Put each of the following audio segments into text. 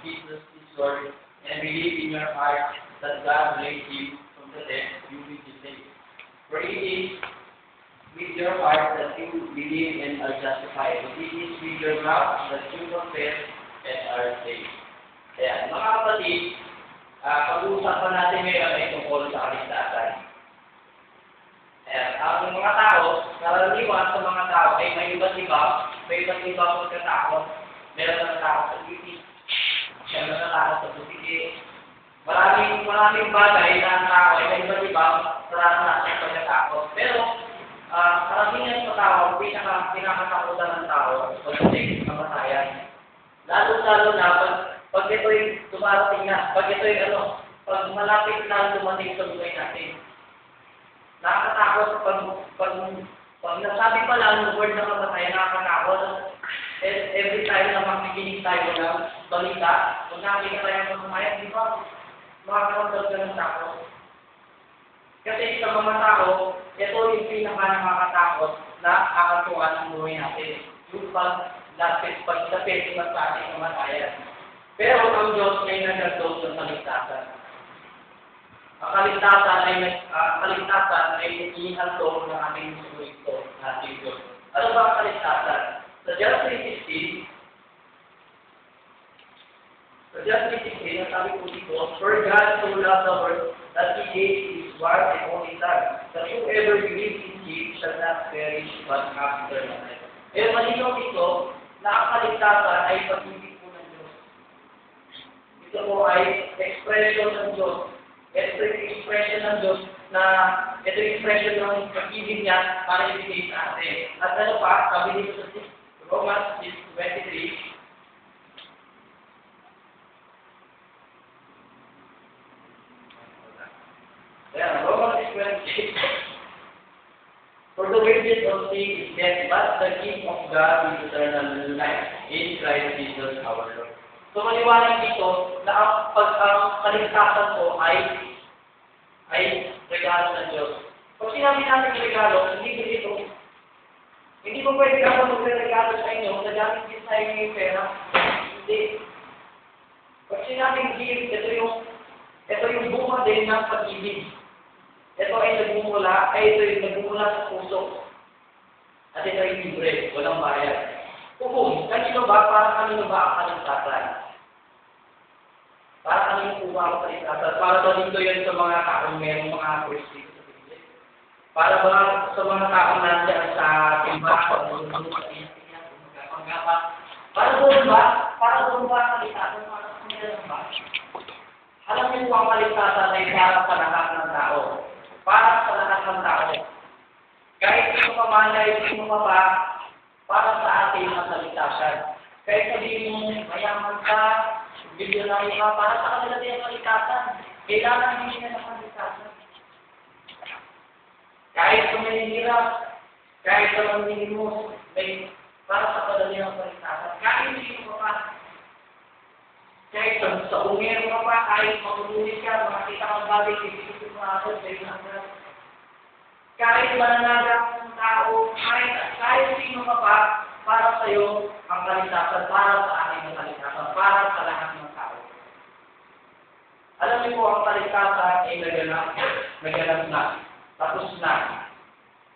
Jesus is Lord and believe in your heart that God raised him from the dead, you will be saved. For it is with your heart that you believe and are justified. It is with your mouth that you confess and are saved. Ayan, mga kapatid, pag-uusapan natin ngayon ay tungkol sa kaligtasan. Ayan, ang mga tao, karaniwan sa mga tao ay may iba't ibang pagkatakot. Meron na takot sa titik, meron na takot sa butiki. Maraming bagay na ang tao ay may iba't ibang naranasan ng pagkatakot. Pero, karamihan sa tao, pinakatakutan ng tao, pagdating sa kamatayan. Lalo na pag ito'y dumarating na, pag malapit na dumating sa buhay natin. Nakakatakot pag nasabi pa lang ng word na kamatayan, nakakatakot. Every time na makikinig tayo ng balita, kung nakikita tayo ng kamatayan, di ba? Makakaramdam ka ng takot. Kasi sa mga tao, ito yung pinaka-nakakatakot na kakatuwa ng buhay natin. Yung pagdapit ng sa ating kamatayan. Pero ang Diyos ay nagagawin ng kaligtasan. Ang kaligtasan ay inihandog ng ating Kristo, ating Diyos. Ano ba ang kaligtasan? Sa John 3:16, ang sabi po dito, for God so loved the world that He gave His one and only Son, that whoever believes in Him shall not perish but have eternal life. Kaya malinaw dito na ang kaligtasan ay pag-ibig po ng Diyos. Ito po ay expression ng Diyos. Expression ng Diyos na ito yung expression ng pag-ibig niya para ibigay sa atin. At ano pa, sabi dito sa Romans 6:23, Romans 6:26, for the wages of sin is death, but the gift of God is eternal life in Christ Jesus our Lord. So maliwanag dito na ang kaligtasan po ay regalo ng Diyos. Pag sinabi natin regalo, hindi po pwede ako magregalo sa inyo, nagamit din sa inyo yung pera. Hindi. Pag sinabing gift, ito yung bunga din ng pag-ibig. Ito yung nagmumula sa puso. At ito ay libre, walang bayad. Kanino ba ang kaligtasan? Para kanino po ba ang kaligtasan? Para ba dito yan sa mga taong merong mga Kristo sa Biblia? Para ba sa mga taong nandiyan sa timbahan, para doon ba ang kaligtasan? Para kanino ba? Alam niyo po ang kaligtasan ay para sa lahat ng tao. Para sa lahat ng tao. Kahit sino pa man, kahit sino pa para sa atin ang kaligtasan. Kahit sabihin mo, mayaman ka, bilyonaryo ka, para sa kanila din ang kaligtasan. Kailangan hindi na ng kaligtasan. Kahit sa manihirap, kahit sa manihimos, para sa kanila ang kaligtasan. Kahit hindi mo pa. Kahit sa umero ka pa, kahit magulit ka, makakita kang bagay, ibigin mo ako, kahit mananagang ng tao, kahit sino ka pa, para sa iyo ang kaligtasan, para sa akin ang kaligtasan, para sa lahat ng tao. Alam niyo po, ang kaligtasan ay naganap na. Tapos na.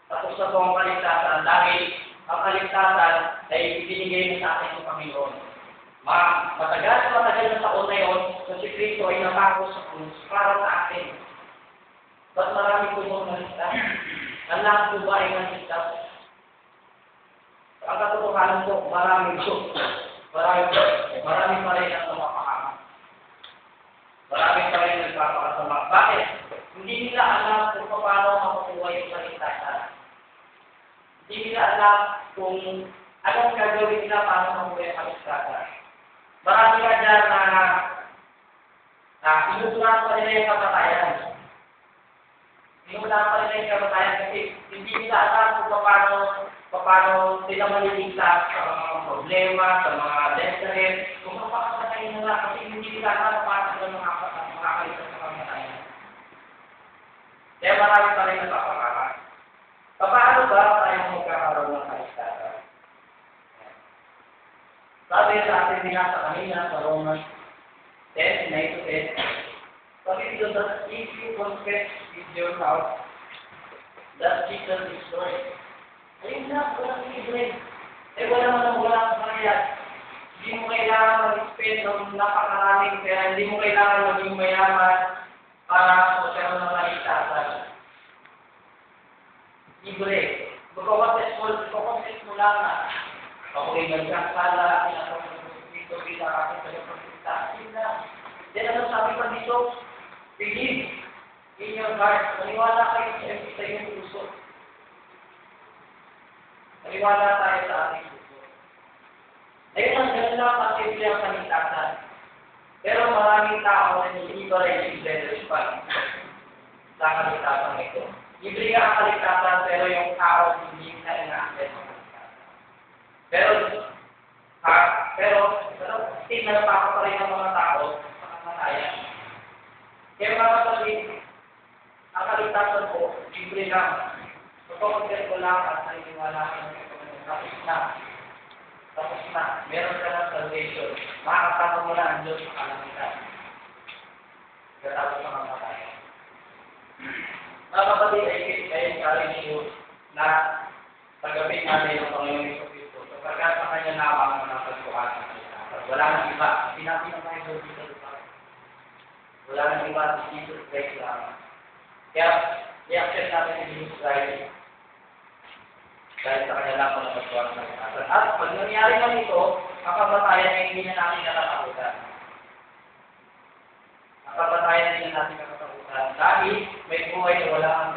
Tapos na po ang kaligtasan dahil ang kaligtasan ay ibinigay na sa atin ng Panginoon. Matagal na taon na yun, so si Kristo ay napako sa krus para sa atin. Ba't marami po mong naligtas? Ang lahat po ba ay naligtas? Ang katotohanan po, marami pa rin ang napapakama. Marami pa rin ang nagpapakasama. Bakit? Hindi nila alam kung paano makukuha yung kaligtasan. Hindi nila alam kung anong gagawin nila para makuha yung kaligtasan. Marami ka dyan na inutunan pa nila yung kamatayan. Inutunan pa nila yung kamatayan kasi hindi nila alam kung paano sila maliligtas sa mga problema, sa mga desperate, kung mapakasakay nila kasi hindi nila alam paano sila makakaligtas sa kamatayan. Kaya marami pa rin nagpapakaka. Paano ba tayo magkakaroon ng kaligtasan? Sabi sa atin din sa kanina sa Romans 10, 9 to 10. Sabi dito, that if you confess with your mouth that Jesus is Lord. Ayun na, walang libre. Eh, wala kang mangyayari. Hindi mo kailangan mag-spend ng napakaraming pera. Hindi mo kailangan maging mayaman para magkaroon ng maligtasan. Libre. Magkakontes mo lang na ako'y nagkakala, dito kita aking tagapagkita. Yun na. Then ano sabi pa dito? Believe in your heart. Maniwala kayo sa iyong puso. Maniwala tayo sa ating puso. Ayun ang ganda lang pasimple ang kaligtasan. Pero maraming tao na hindi pa rin i-respond sa kaligtasan ito. Libre nga ang kaligtasan, pero yung tao hindi na ina-access ang kaligtasan. Pero, still napapaka pa rin ang mga tao sa kamatayan. Kaya mga kapatid, ang kaligtasan ko, libre lang. Pagpapagkat ko lang at naniniwala ko ng tapos na. Meron ka ng salvation. Makakasama mo na ang Diyos sa kalangitan. Katapos na kamatayan. Mga kapatid, ay encourage you na tagapin natin ang Panginoon Hesus Kristo. Sapagkat sa kanya lamang ang napagkuhan ng kaligtasan. Wala nang iba. Sinabi ng mga Diyos dito sa lupa. Wala nang iba si Jesus Christ lamang. Kaya, i-accept natin si Jesus Christ. Dahil sa kanya lamang ang napagkuhan ng kaligtasan. At pag nangyari man ito, ang kamatayan ay hindi na natin nakatakutan. Ang kamatayan ay hindi natin nakatakutan. Dahil may buhay na wala ang